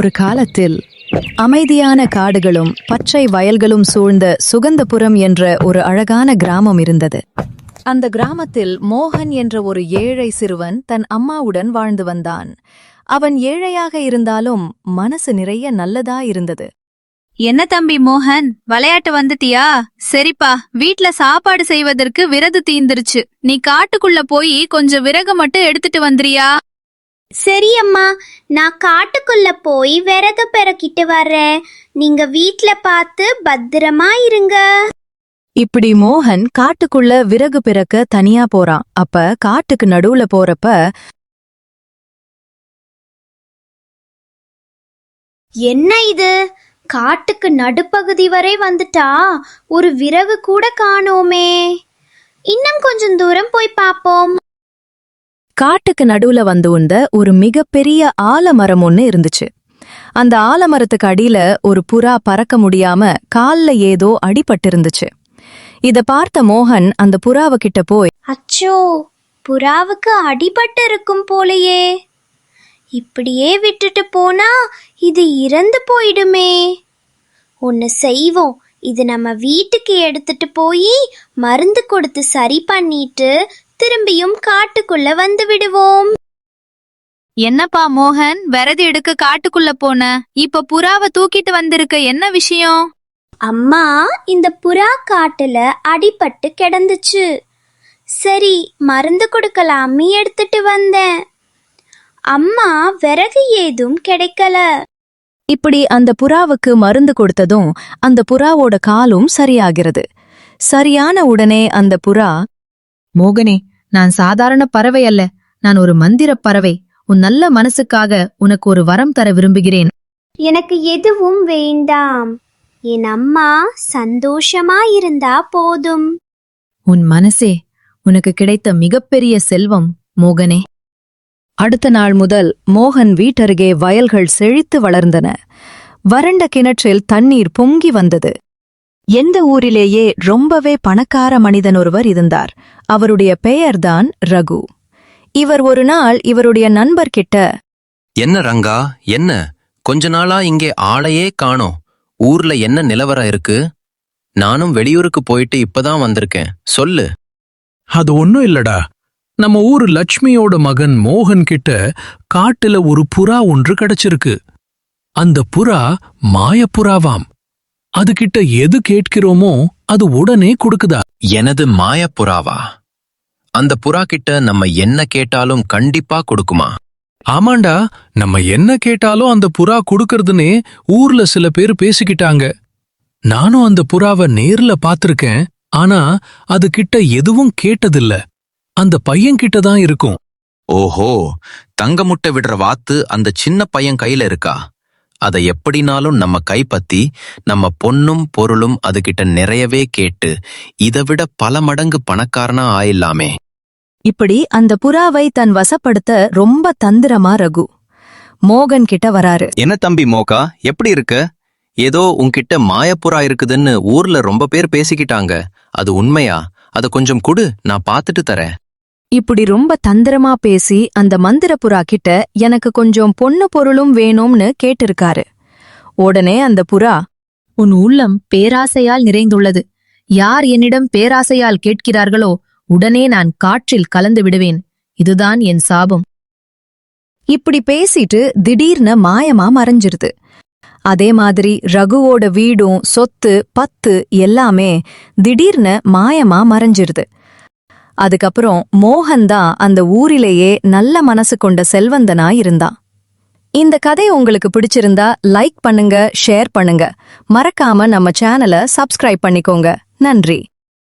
ஒரு காலத்தில் அமைதியான காடுகளும் பச்சை வயல்களும் சூழ்ந்த சுகந்தபுரம் என்ற ஒரு அழகான கிராமம் இருந்தது. அந்த கிராமத்தில் மோகன் என்ற ஒரு ஏழை சிறுவன் தன் அம்மாவுடன் வாழ்ந்து வந்தான். அவன் ஏழையாக இருந்தாலும் மனசு நிறைய நல்லதா இருந்தது. என்ன தம்பி மோகன், விளையாட்டு வந்துட்டியா? சரிப்பா, வீட்ல சாப்பாடு செய்வதற்கு விறகு தீந்துருச்சு. நீ காட்டுக்குள்ள போய் கொஞ்சம் விறகு மட்டும் எடுத்துட்டு வந்துறியா? சரி அம்மா, நான் காட்டுக்குள்ள போய் விறகு பெறக்கிட்டு வர்றேன். நீங்க வீட்ல பார்த்து பத்திரமா இருங்க. இப்படி மோகன் காட்டுக்குள்ள விறகு பிறக்க தனியா போறான். அப்ப காட்டுக்கு நடுவுல போறப்ப என்ன இது, காட்டுக்கு நடுப்பகுதி வரை வந்துட்டா, ஒரு விறகு கூட காணோமே. இன்னும் கொஞ்சம் தூரம் போய் பாப்போம். காட்டுக்கு நடுவுல வந்து உந்த ஒரு மிகப்பெரிய ஆலமரம் ஒன்னு இருந்துச்சு. அந்த ஆலமரத்துக்கு அடியில ஒரு புறா பறக்க முடியாம கால்ல ஏதோ அடிபட்டிருந்துச்சு. இத பார்த்த மோகன் அந்த புறாவ கிட்ட போய், அச்சோ, புறாவுக்கு அடிபட்டு இருக்கும் போலையே. இப்படியே விட்டுட்டு போனா இது இறந்து போயிடுமே. ஒன்னு செய்வோம், இது நம்ம வீட்டுக்கு எடுத்துட்டு போய் மருந்து கொடுத்து சரி பண்ணிட்டு திரும்பியும் காட்டுக்குள்ள வந்து விடுவோம். என்னப்பா மோகன், விறகு எடுக்க காட்டுக்குள்ள போன, இப்ப புறாவை தூக்கிட்டு வந்திருக்க, என்ன விஷயம்? அம்மா, இந்த புறா காட்டுல அடிபட்டு கிடந்துச்சு. சரி, மருந்து கொடுக்கலாமே எடுத்துட்டு வந்தேன். அம்மா, விறகு ஏதும் கிடைக்கல. இப்படி அந்த புறாவுக்கு மருந்து கொடுத்ததும் அந்த புறாவோட காலும் சரியாகிறது. சரியான உடனே அந்த புறா, மோகனே, நான் சாதாரண பறவை அல்ல, நான் ஒரு மந்திர பறவை. உன் நல்ல மனசுக்காக உனக்கு ஒரு வரம் தர விரும்புகிறேன். எனக்கு எதுவும் வேண்டாம், என் அம்மா சந்தோஷமா இருந்தா போதும். உன் மனசே உனக்கு கிடைத்த மிகப்பெரிய செல்வம் மோகனே. அடுத்த நாள் முதல் மோகன் வீட்டருகே வயல்கள் செழித்து வளர்ந்தன. வறண்ட கிணற்றில் தண்ணீர் பொங்கி வந்தது. எந்த ஊரிலேயே ரொம்பவே பணக்கார மனிதன் ஒருவர் இருந்தார். அவருடைய பெயர்தான் ரகு. இவர் ஒரு நாள் இவருடைய நண்பர்கிட்ட, என்ன ரங்கா, என்ன கொஞ்ச நாளா இங்கே ஆளையே காணோம். ஊர்ல என்ன நிலவரம் இருக்கு? நானும் வெளியூருக்கு போயிட்டு இப்பதான் வந்திருக்கேன், சொல்லு. அது ஒன்னும் இல்லடா, நம்ம ஊரு லட்சுமியோட மகன் மோகன் கிட்ட காட்டுல ஒரு புறா ஒன்று கிடைச்சிருக்கு. அந்த புறா மாயப்புறாவாம். அதுகிட்ட எது கேட்கிறோமோ அது உடனே கொடுக்குதா. எனது மாயப்புறாவா? அந்த புறா கிட்ட நம்ம என்ன கேட்டாலும் கண்டிப்பா கொடுக்குமா? ஆமாண்டா, நம்ம என்ன கேட்டாலும் அந்த புறா கொடுக்கறதுனே ஊர்ல சில பேர் பேசிக்கிட்டாங்க. நானும் அந்த புறாவை நேர்ல பாத்திருக்கேன். ஆனா அது கிட்ட எதுவும் கேட்டதில்ல. அந்த பையன்கிட்ட தான் இருக்கும். ஓஹோ, தங்க முட்டை விடுற வாத்து அந்த சின்ன பையன் கையில இருக்கா? அதை எப்படினாலும் நம்ம கைப்பத்தி நம்ம பொன்னும் பொருளும் அதுகிட்ட நிறையவே கேட்டு இதை விட பல மடங்கு பணக்காரனா ஆயிடலாமே. இப்படி அந்த புறாவை தன் வசப்படுத்த ரொம்ப தந்திரமா ரகு மோகன் கிட்ட வராரு. என்ன தம்பி மோகா, எப்படி இருக்க? ஏதோ உன்கிட்ட மாயப்புறா இருக்குதுன்னு ஊர்ல ரொம்ப பேர் பேசிக்கிட்டாங்க. அது உண்மையா? அதை கொஞ்சம் கொடு, நான் பார்த்துட்டு தரேன். இப்படி ரொம்ப தந்திரமா பேசி அந்த மந்திர புறா கிட்ட எனக்கு கொஞ்சம் பொண்ணு பொருளும் வேணும்னு கேட்டிருக்காரு. உடனே அந்த புறா, உன் உள்ளம் பேராசையால் நிறைந்துள்ளது. யார் என்னிடம் பேராசையால் கேட்கிறார்களோ உடனே நான் காற்றில் கலந்து விடுவேன். இதுதான் என் சாபம். இப்படி பேசிட்டு திடீர்னு மாயமா மறைஞ்சிருது. அதே மாதிரி ரகுவோட வீடும் சொத்து பத்து எல்லாமே திடீர்னு மாயமா மறைஞ்சிருது. அதுக்கப்புறம் மோகன் தான் அந்த ஊரிலேயே நல்ல மனசு கொண்ட செல்வந்தனா இருந்தான். இந்த கதை உங்களுக்கு பிடிச்சிருந்தா லைக் பண்ணுங்க, ஷேர் பண்ணுங்க. மறக்காம நம்ம சேனலை சப்ஸ்கிரைப் பண்ணிக்கோங்க. நன்றி.